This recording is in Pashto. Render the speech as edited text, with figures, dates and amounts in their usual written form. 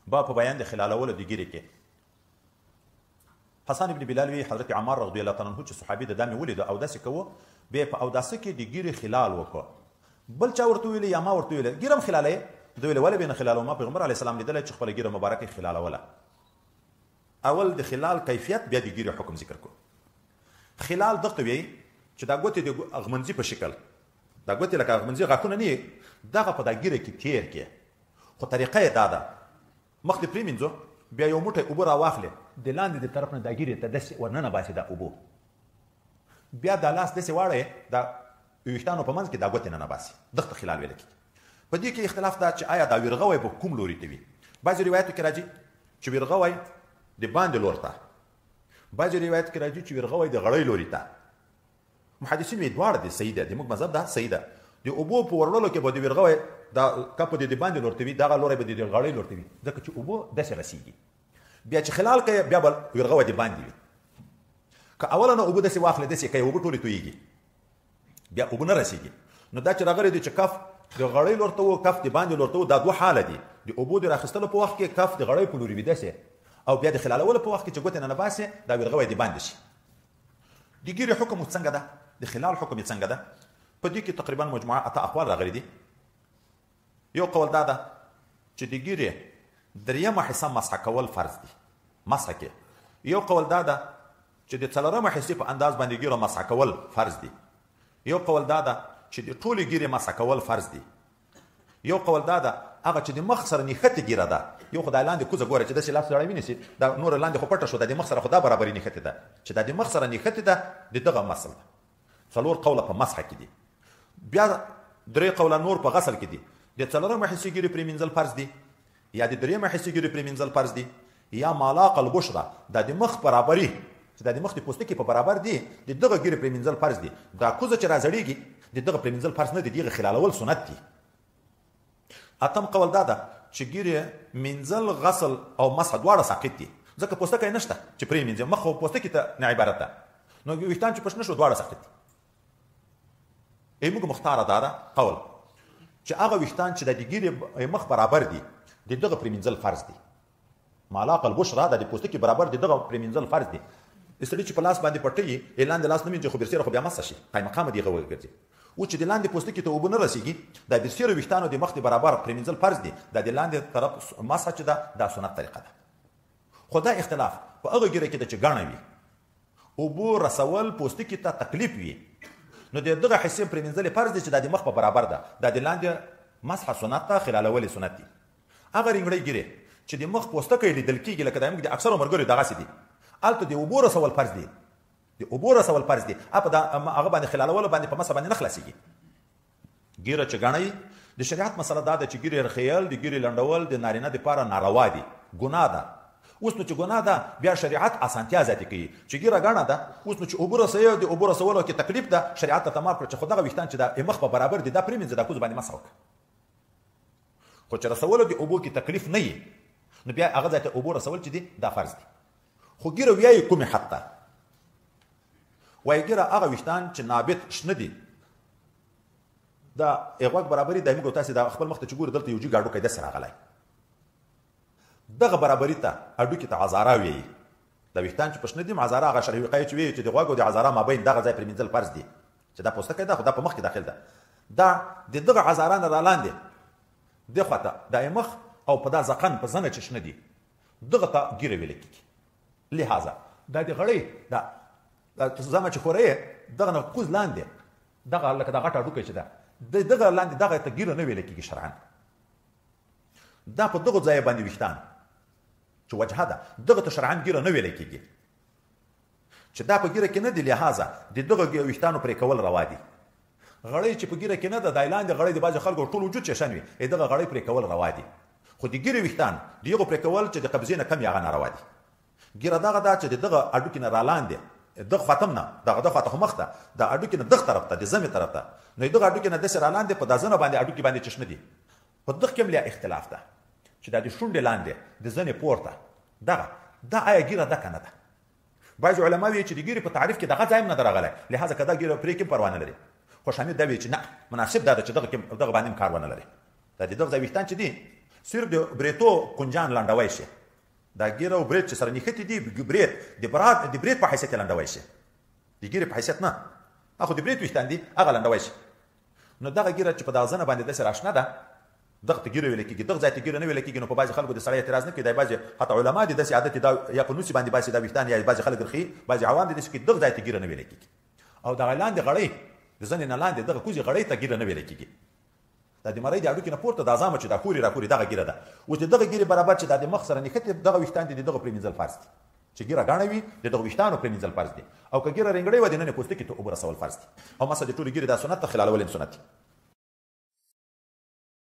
با په بیان د خلالولو د ګیرې کې حسن ابن بلال وی حضرت عمر رضی الله تعالی عنہ چې صحابي د دامې ولید او داسې کوو به په اوداسه کې د ګیرې خلال وکړو بل چا ورته ویل یا ما ورته ویل ګیرم خلالې دوی له ولې بین خلال ما پیغمبر علی السلام لیدل چې خپل ګیره مبارکه خلالوله اول د خلال کیفیت بیا د ګیرې حکم ذکر کو خلال دغه وی چې دا ګوتې د اغمنځي په شکل دا ګوتې لکه اغمنځي غاښونه نه دغه په دا ګیره کې تیر کې خو طریقه یې دا ده مخ دې پریمینځو بیا یو موټی اوبه راواخلې د لاندې د طرف نه دا ګیرې ته داسې ورننه باسي دا اوبه بیا دا لاس داسې واړی دا ویښتانو په منځ کې دا ګوتې نه باسي دغه خلال ویل کېږي په دې کې اختلاف دا چې آیا دا ویرغوی په کوم لوري ته وي بعضې روایتو کې راځي چې ویرغوی د باندې لور ته بعضې روایت کې راځي چې ویرغوی د غړۍ لوري ته محدثین وایي دواړه دي صحیح ده زموږ مذهب دا صحیح ده د اوبو په وړلو کې به د ویرغوی دا کپ د باندې لور ته وي دغه لوری به د غړۍ لور ته وي ځکه چې اوبو داسې رسیږي بیا چې خلال کوي بیا به ویرغوی د باندې وي که اوله نه اوبه داسې واخلې داسې کوي اوبه ټولې تویږي بیا اوبه نه رسیږي نو دا چې راغلی دی چې کف د غړۍ لور ته و کف د باندې لور ته و دا دوه حاله دي د اوبو د راخیستلو په وخت کې کف د غړۍ په لوري وي داسې او بیا د خلالولو په وخت کې چې ګوتې نه باسي دا ویرغوی د باندې شي د ګیرې حکم څنګه ده د خلال حکم یې څنګه ده په دې کې تقریبا مجموعه اته اقوال راغلي دي یو قول دا ده چې د ګیرې دریمه حصه مسح کول فرض دي مسح کې یو قول دا ده چې د څلورمه حصې په انداز باندې ګیره مسح کول فرض دي یو قول دا ده چې د ټولې ګیرې مسح کول فرض دي یو قول دا ده هغه چې د مخ سره نښتې ګیره ده یو خو دا لاندې کوزه ګوره چې داسې لاس سړی ونیسي دا نوره لاندې خو پټه شو دا د مخ سره خو دا برابري نښتې ده چې دا د مخ سره نښتې ده د دغه مسل ده څلور قوله په مسح کې دي بیا درې قوله نور په غسل کې دي د څلورمه حصې ګیرې پرېمینځل فرض دي یا د درېیمه حصې ګیرې پرېمینځل فرض دي یا مالاق البشره دا د مخ برابري چې دا د مخ د پوستکي په برابر دي د دغه ګیرې پرېمینځل فرض دي دا کوزه چې راځړېږي د دغه پرېمینځل فرض نه دي دغه خلالول سنت دي اتم قول دا ده چې ګیرې مینځل غسل او مسح دواړه ساقط دي ځکه پوستکی نشته چې پرېمینځي مخ او پوستکي ته نه عبارت ده نو ویښتان چې پټ نه شو دواړه ساقط دي موږ مختاره دا ده قول چې هغه ویښتان چې د ګیرې مخ برابر دي د دغه پرېمینځل فرض دي مالاق البشره د پوستکي برابر دي دغه پرېمینځل فرض دي سړي چې په لاس باندې پټوي لاندې لاس نه مینځي خو برسېره خو بیا مسح شي قایم مقامه دغه وګرځي او چې د لاندې پوستکي ته اوبه نه رسیږي دا برسېره ویښتانو د مخ د برابر پرېمینځل فرض دي دا د لاندې طرف مسح چې ده دا سنت طریقه ده خو دا اختلاف په هغه ګیره کې ده چې ګڼه وي اوبو رسول پوستکي ته تکلیف وي نو د دغه حصې پرېمینځل فرض دي چې دا د مخ په برابر ده دا د لاندې مسح سنت ده خلالول سنت دي هغه رنګړۍ ګیرې چې د مخ پوستکی لیدل کېږي لکه د موږ د اکثرو ملګرو دغسې دي هلته د اوبو رسول فرض دي د اوبو رسول فرض دي هغه باندې خلالولو باندې په مسح باندې نه خلاصېږي ګیره چې ګڼئ د شریعت مسله دا ده چې ګیرې رخیل د ګیرې لنډول د نارینه دپاره ناروا دي ګناه ده اوس نو چې ګناه ده بیا شریعت اسانتیا زیاتې کوي چې ګیره ګڼه ده اوس نو چې اوبه رسوي د اوبو رسولو کې تکلیف ده شریعت ته تمام کړه چې خو دغه ویښتان چې د مخ په برابر دي دا پرېمینځه دا کوز باندې مسح وکړه خو چې رسولو د اوبو کې تکلیف نه وي نو بیا هغه ځای ته اوبو رسول چې دي دا فرض دي خو ګیره ویایي کومې حد ته وایي ګیره هغه ویښتان چې نابت شنه دي دا غوږ برابري دا موږ تاسې د خپل مخ ته چې ګورو دلته یو جګ هډوکی داسې راغلی دغه برابري ته هډوکي ته عذاره ویایي دا ویښتان چې په شنه دي عذاره هغه شرعي وقایع چې ویایي چې د غوږ او د عذاره مابین دغه ځای پرېمینځل فرض دي چې دا پوستکی ده خو دا په مخ کې داخل ده دا د دغه عذاره نه رالاندې دې خوا ته دا مخ او په دا زقن په زنه چې شنه دي دغه ته ګیره ویل کېږي لہذا دا د غړۍ دا زما چې خورې دغه نه کوز لاندې دغه لکه دا غټه هډوکی چې ده دغه لاندې دغه ته ګیره نه ویل کېږي شرعا دا په دغه ځای باندې ویښتان چې وجهه ده دغه ته شرعا ګیره نه ویل کېږي چې دا په ګیره کې نه دي لہذا د دغه ویښتانو پرې کول روا دي غړۍ چې په ګیره کې نه ده دا لاندې غړۍ د بعضې خلکو ټول وجود چې شن وي دغه غړۍ پرې کول روا دي خو د ګیرې ویښتان د هغو پرې کول چې د قبضې نه کم یې هغه ناروا دي ګیره دغه ده چې د دغه هډوکي نه رالاندې دغه خاتم نه دغه خواته خو مخ ده د هډوکي نه دغه طرف ته د زمې طرف ته نو دغه هډوکي نه داسې رالاندې په دا زنه باندې هډوکي باندې چې شنه دي په دغه کې هم بیا اختلاف ده چې دا د شونډې لاندې د زنې پورته دغه دا آیا ګیره ده که نه ده بعضې علما وایي چې د ګیرې په تعریف کې دغه ځای هم نه ده راغلی لهذا که دا ګیره پرې کې هم پروا نه لري خو شامل دا وایي چې نه مناسب دا ده چې دغه باندې هم کار ونه لري دا د دغه ځای ویښتان چې دي صرف د بریتو کنجان لنډوی شي دا ګیره او برید چې سره نښتي دي برید د برید په حیثیت یې لنډوی شي د ګیرې په حیثیت نه خو د برید ویښتان دي هغه لنډوی شي نو دغه ګیره چې په دغه ځنه باندې داسې راشنه ده دغه ته ګیره ویل کېږي دغه ځای ته ګیره نه ویل کېږي نو په بعضې خلکو د سړی اعتراض نه کوي دا بعضې حتی علما دي داسې عادت دا یا په نوسې باندې باسي دا ویښتان یا بعضې خلک رخي بعضې عوام دي داسې کوي دغه ځای ته ګیره نه ویل کېږي او دغه لاندې غړۍ د زنې نه لاندې دغه کوزې غړۍ ته ګیره نه ویل کېږي دا د مرۍ د هډوکي نه پورته دا ځامه چې دا خوري راخوري دغه ګیره ده اوس د دغه ګیرې برابر چې دا د مخ سره نښتې دغه ویښتان دي د دغه پرېمینځل فرض دي چې ګیره ګاڼه وي د دغه ویښتانو پرېمینځل فرض دي او که ګیره رنګړۍ وه د ننې پوستکي ته اوبه رسول فرض دي او مثلا د ټولې ګیرې دا سنت ته خلالول هم سنت دي